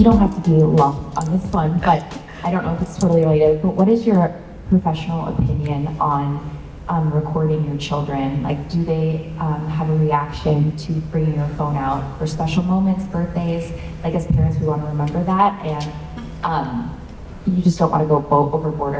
you don't have to be long on this one, but I don't know if it's totally related, but what is your professional opinion on recording your children? Like, do they have a reaction to bringing your phone out for special moments, birthdays? Like, as parents, we want to remember that, and you just don't want to go overboard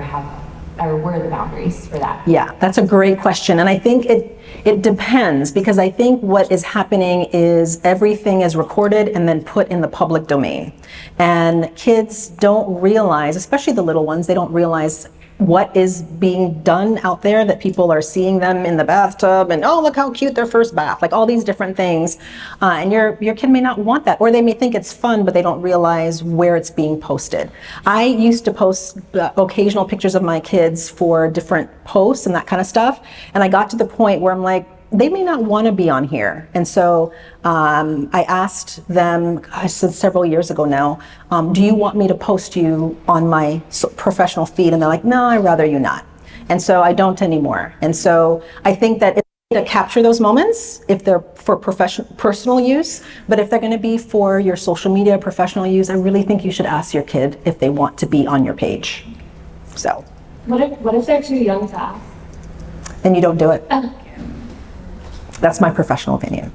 or where are the boundaries for that? Yeah, that's a great question. And I think it depends, because I think what is happening is everything is recorded and then put in the public domain. And kids don't realize, especially the little ones, they don't realize what is being done out there, that people are seeing them in the bathtub and, oh, look how cute their first bath, like all these different things. And your kid may not want that, or they may think it's fun, but they don't realize where it's being posted. I used to post occasional pictures of my kids for different posts and that kind of stuff. And I got to the point where I'm like, they may not want to be on here. And so I asked them, since several years ago now, do you want me to post you on my professional feed? And they're like, no, I'd rather you not. And so I don't anymore. And so I think that it's to capture those moments if they're for personal use, but if they're going to be for your social media professional use, I really think you should ask your kid if they want to be on your page. So. What if they're too young to ask? Then you don't do it. That's my professional opinion.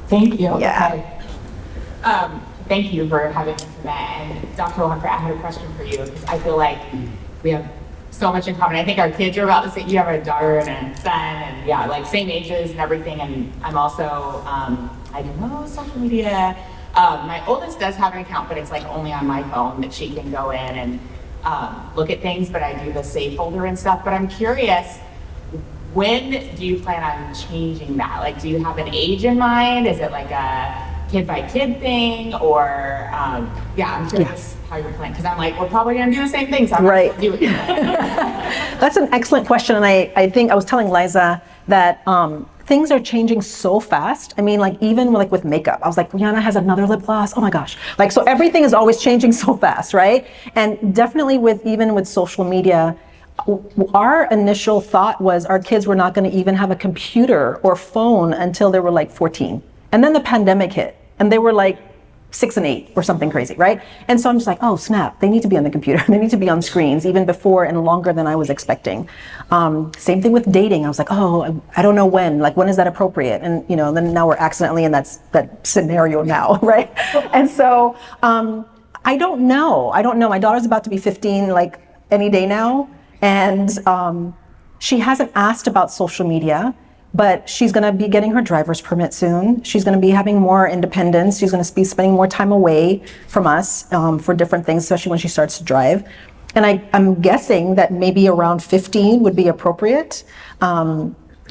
Thank you. Yeah. Okay. Thank you for having this event. And Dr. Lockhart, I had a question for you, because I feel like we have so much in common. I think our kids are about the same. You have a daughter and a son, and yeah, like same ages and everything. And I'm also, I don't know, social media. My oldest does have an account, but it's like only on my phone that she can go in and look at things, but I do the save folder and stuff. But I'm curious, when do you plan on changing that? Like, do you have an age in mind? Is it like a kid by kid thing, or I'm curious how you're planning, because I'm like, we're probably going to do the same thing, so I'm right. going to do it. That's an excellent question, and I think I was telling Liza that things are changing so fast. I mean, like even like with makeup, I was like, Rihanna has another lip gloss. Oh my gosh! Like, so everything is always changing so fast, right? And definitely even with social media. Our initial thought was our kids were not going to even have a computer or phone until they were like 14. And then the pandemic hit and they were like 6 and 8 or something crazy, right? And so I'm just like, oh snap, they need to be on the computer. They need to be on screens even before and longer than I was expecting. Same thing with dating. I was like, oh, I don't know when is that appropriate? And then now we're accidentally in that scenario now, right? And so I don't know. My daughter's about to be 15 like any day now. And she hasn't asked about social media, but she's going to be getting her driver's permit soon. She's going to be having more independence. She's going to be spending more time away from us for different things, especially when she starts to drive. And I'm guessing that maybe around 15 would be appropriate.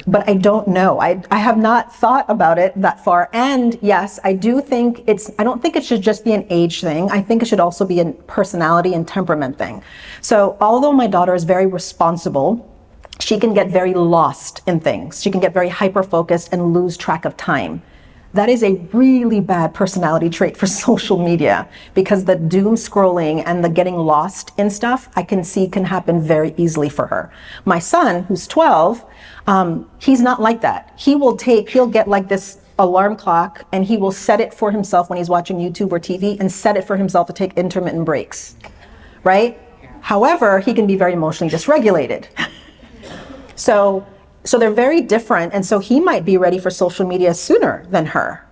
But I don't know. I have not thought about it that far. And yes, I don't think it should just be an age thing. I think it should also be a personality and temperament thing. So although my daughter is very responsible, she can get very lost in things. She can get very hyper-focused and lose track of time. That is a really bad personality trait for social media, because the doom scrolling and the getting lost in stuff, I can see can happen very easily for her. My son, who's 12, he's not like that. He'll get like this alarm clock and he will set it for himself when he's watching YouTube or TV, and set it for himself to take intermittent breaks, right? However, he can be very emotionally dysregulated. So they're very different, and so he might be ready for social media sooner than her,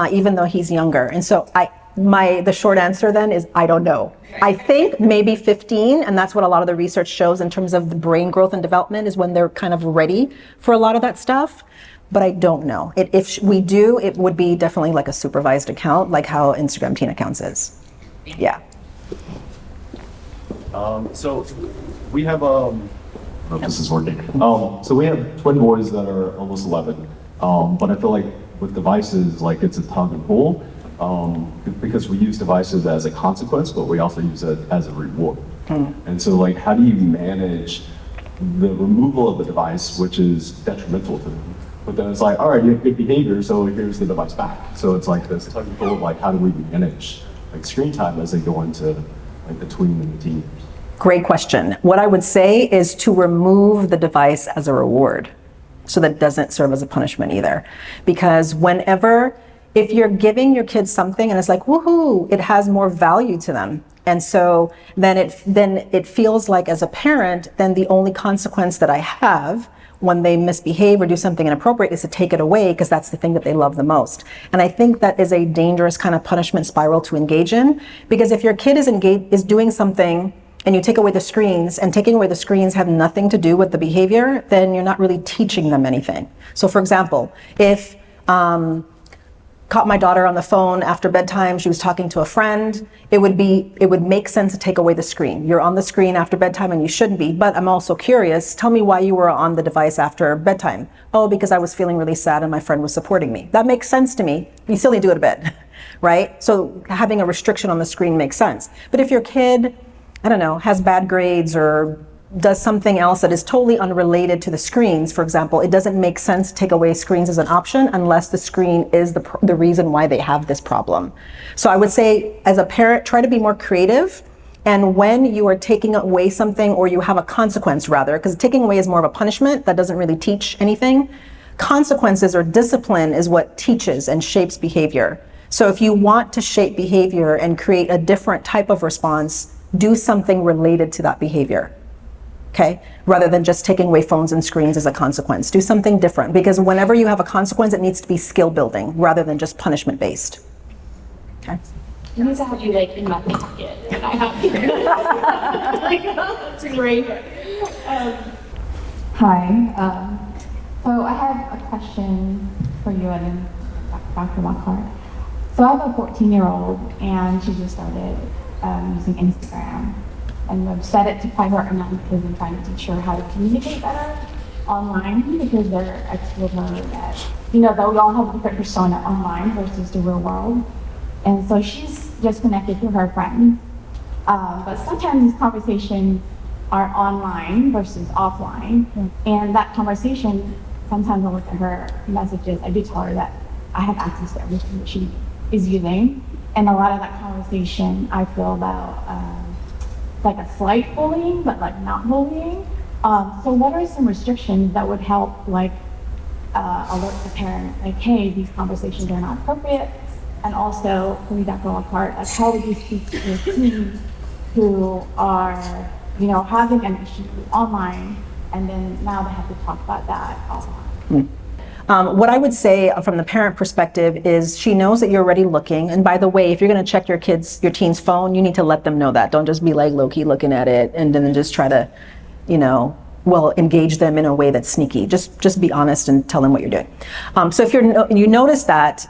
even though he's younger. And so the short answer then is I don't know. I think maybe 15, and that's what a lot of the research shows in terms of the brain growth and development, is when they're kind of ready for a lot of that stuff. But I don't know. If we do, it would be definitely like a supervised account, like how Instagram teen accounts is. Yeah. So we have I don't know if this is working. So we have twin boys that are almost 11, but I feel like with devices, like it's a tug and pull, because we use devices as a consequence, but we also use it as a reward. And so like, how do you manage the removal of the device, which is detrimental to them? But then it's like, all right, you have good behavior, so here's the device back. So it's like this tug and pull of like, how do we manage like screen time as they go into like the tween and the teen years? Great question. What I would say is to remove the device as a reward, so that it doesn't serve as a punishment either. Because whenever if you're giving your kids something and it's like, woohoo, it has more value to them. And so then it feels like, as a parent, then the only consequence that I have when they misbehave or do something inappropriate is to take it away, because that's the thing that they love the most. And I think that is a dangerous kind of punishment spiral to engage in, because if your kid is doing something and you take away the screens, and taking away the screens have nothing to do with the behavior, then you're not really teaching them anything. So for example, if caught my daughter on the phone after bedtime, she was talking to a friend, it would make sense to take away the screen. You're on the screen after bedtime and you shouldn't be, but I'm also curious, tell me why you were on the device after bedtime. Oh, because I was feeling really sad and my friend was supporting me. That makes sense to me. You still need to go to bed, right? So having a restriction on the screen makes sense. But if your kid, I don't know, has bad grades or does something else that is totally unrelated to the screens, for example, it doesn't make sense to take away screens as an option unless the screen is the reason why they have this problem. So I would say, as a parent, try to be more creative. And when you are taking away something, or you have a consequence rather, because taking away is more of a punishment that doesn't really teach anything. Consequences or discipline is what teaches and shapes behavior. So if you want to shape behavior and create a different type of response, do something related to that behavior. Okay, rather than just taking away phones and screens as a consequence. Do something different, because whenever you have a consequence, it needs to be skill building rather than just punishment based. Okay. I need to have you like in my pocket, and I have you. Like, that's great. Hi. So I have a question for you and then Dr. Lockhart. So I have a 14-year-old, and she just started using Instagram. And I've set it to private right now because I'm trying to teach her how to communicate better online, because I told her that, you know, that we all have a different persona online versus the real world. And so she's just connected to her friends. But sometimes these conversations are online versus offline. And that conversation, sometimes I look at her messages, I do tell her that I have access to everything that she is using. And a lot of that conversation, I feel about, like a slight bullying, but like not bullying. So what are some restrictions that would help, like, alert the parent, like, hey, these conversations are not appropriate? And also, for me, Dr. Lockhart, like, how would you speak to your teens who are, you know, having an issue online, and then now they have to talk about that offline? What I would say from the parent perspective is, she knows that you're already looking. And by the way, if you're going to check your teen's phone, you need to let them know that. Don't just be like low-key looking at it and then just try to, you know, engage them in a way that's sneaky. Just be honest and tell them what you're doing. So if you notice that,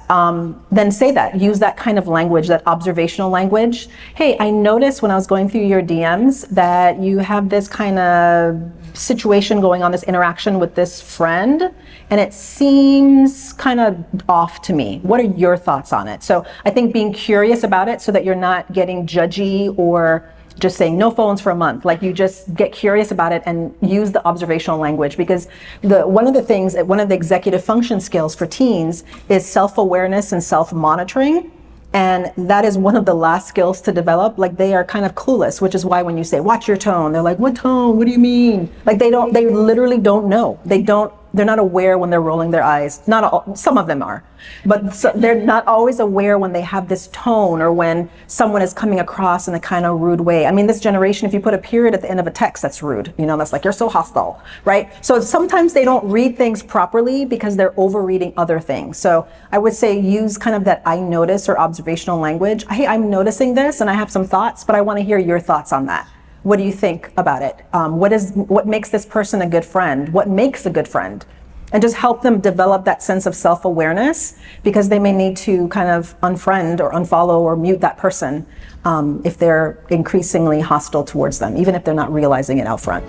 then say that. Use that kind of language, that observational language. Hey, I noticed when I was going through your DMs that you have this kind of situation going on, this interaction with this friend, and it seems kind of off to me. What are your thoughts on it? So I think being curious about it, so that you're not getting judgy or just saying no phones for a month. Like, you just get curious about it and use the observational language, because one of the executive function skills for teens is self-awareness and self-monitoring. And that is one of the last skills to develop. Like, they are kind of clueless, which is why when you say, watch your tone, they're like, what tone? What do you mean? Like, they literally don't know. They're not aware when they're rolling their eyes. Not all, some of them are, but they're not always aware when they have this tone, or when someone is coming across in a kind of rude way. I mean, this generation, if you put a period at the end of a text, that's rude. You know, that's like, you're so hostile, right? So sometimes they don't read things properly because they're overreading other things. So I would say use kind of that I notice or observational language. Hey, I'm noticing this and I have some thoughts, but I want to hear your thoughts on that. What do you think about it? What makes this person a good friend? What makes a good friend? And just help them develop that sense of self-awareness, because they may need to kind of unfriend or unfollow or mute that person if they're increasingly hostile towards them, even if they're not realizing it out front.